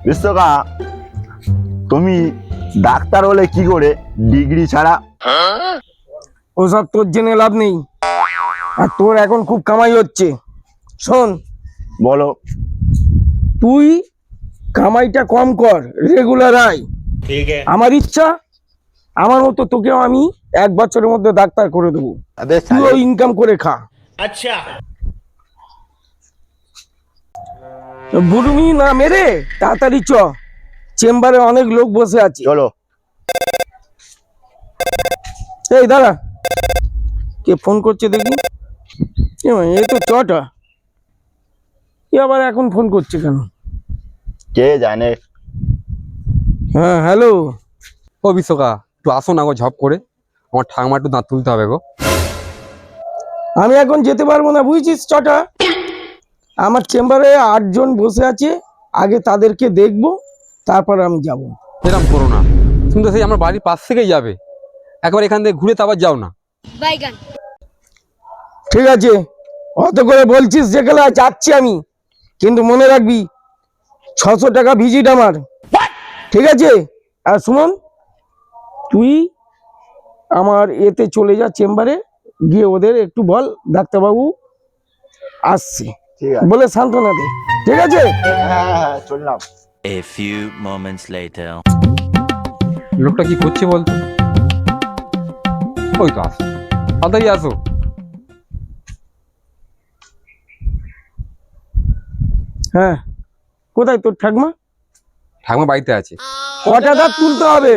বিশ্বকা, তুমি ডাক্তার হলে কি করে ডিগ্রি ছাড়া? ওসব তোর জেনে লাভ নেই। আর তোর এখন খুব কামাই হচ্ছে। শোন, বলো। তুই কামাইটা কম কর, রেগুলার আয়। আমার ইচ্ছা, আমার মতো তোকেও আমি 1 বছরের মধ্যে ডাক্তার করে দেবো, তুইও ইনকাম করে খা। আচ্ছা, বুড়ুমি না মেরে তাড়াতাড়ি চ, চেম্বারে অনেক লোক বসে আছে। চলো। এই দাঁড়া, কে ফোন করছে দেখি। এ তো চটা, এ আবার এখন ফোন করছে কেন? কে জানে। হ্যাঁ, হ্যালো। ও বিশ্বকা, একটু আসো না গো ঝপ করে, আমার ঠাকুমা একটু দাঁত তুলতে হবে গো। আমি এখন যেতে পারবো না, বুঝছিস চটা। আমার চেম্বারে 8 জন বসে আছে, আগে তাদেরকে দেখবো, তারপর আমি যাব। এরকম করো না, তুমি তো সেই আমার বাড়ির পাশ থেকেই যাবে, একবার এখান থেকে ঘুরে তারপর যাও না। ঠিক আছে, অত করে বলছিস যেগুলো যাচ্ছি আমি, কিন্তু মনে রাখবি 600 টাকা ভিজিট আমার, ঠিক আছে? আর সুমন, তুই আমার এতে চলে যা, চেম্বারে গিয়ে ওদের একটু বল ডাক্তারবাবু আসছে ঠিক আছে বলে সান্ত্বনা দে, ঠিক আছে? হ্যাঁ, চললাম। A few moments later. লোকটা কি করছে বলতো? ওই তো আসো, তাড়াতাড়ি আসো। হ্যাঁ, কোথায় তোর ঠাকমা? ঠাকুমা বাড়িতে আছে। কটা দাঁত তুলতে হবে?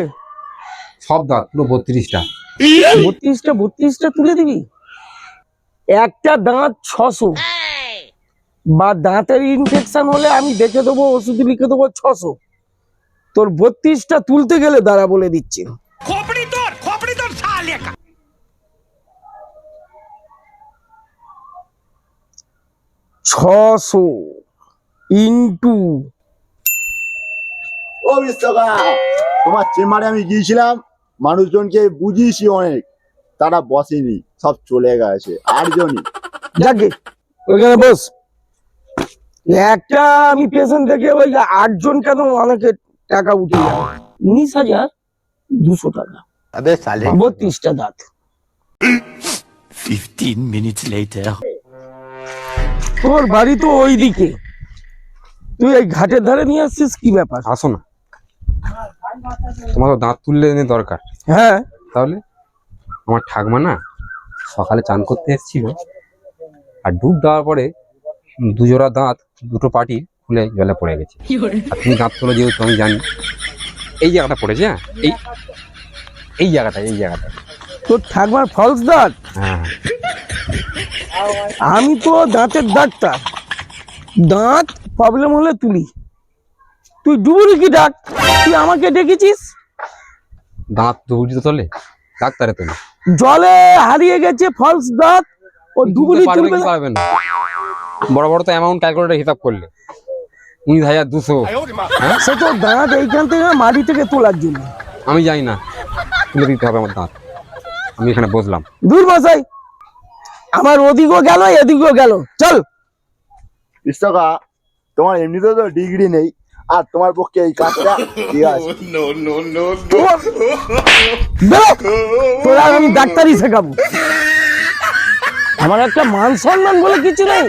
সব দাঁত পুরো 32টা। 32টা তুলে দিবি? একটা দাঁত 600, বা দাঁতের ইনফেকশন হলে আমি দেখে দেবো, ওষুধ লিখে দেবো 600। তোর 32টা তুলতে গেলে দাঁড়া বলে দিচ্ছি, 600 ইন্টু। ও বিশ্বকা, তোমার চেম্বারে আমি গিয়েছিলাম, মানুষজনকে বুঝিয়েছি অনেক, তারা বসেনি, সব চলে গেছে 8 জনই। যাকে ওইখানে বস। একটা আমি পেশেন্ট দেখে ওই 8 জন কেন, অনেকে টাকা উঠে যাবে। 19,200 টাকা, আবে সালে। 32টা দাঁত। 15 minutes later. তোর বাড়ি তো ওই দিকে, তুই এই ঘাটের ধারে নিয়ে আসছিস, কি ব্যাপার? আসো না, তোমার তো দাঁত তুললে এনে দরকার। হ্যাঁ, তাহলে আমার ঠাকুমা না সকালে চান করতে এসেছিল, আর ডুব দেওয়ার পরে 2 জোড়া দাঁত, 2টো পাটি খুলে জলে পড়ে গেছে। আর তুমি দাঁত তোলো যেহেতু আমি জানি, এই জায়গাটা পড়েছে। হ্যাঁ, এই জায়গাটা, এই জায়গাটা। তোর ঠাকমার ফলস দাঁত? হ্যাঁ, আমি তো দাঁতের ডাক্তার, দাঁত প্রবলেম হলে তুলি। তুই ডুবুরি কি ডাক, তুই আমাকে ডেকেছিস? দাঁত ডুবুরি তো তোলে, ডাক্তারে তোলে। জলে হারিয়ে গেছে ফলস দাঁত, ও ডুবুরি পারবে তুলবে কি না? পারবে না? বড় বড় তো অ্যামাউন্ট ক্যালকুলেটর হিসাব করলে 19,200। হ্যাঁ, সে তো দাঁত এইখান থেকে মাটি থেকে তোলার জন্য। আমি জানি না, তুলে দিতে হবে আমার দাঁত। আমি এখানে বসলাম। দূর মশাই, আমার ওদিকও গেল এদিকেও গেল, চল। বিশ্বকা, তোমার এমনিতেও তো ডিগ্রি নেই, আর তোমার পক্ষে এই কাজটা ঠিক আছে। তোরা আমি ডাক্তারি শেখাবো, আমার একটা মান সম্মান বলে কিছু নেই।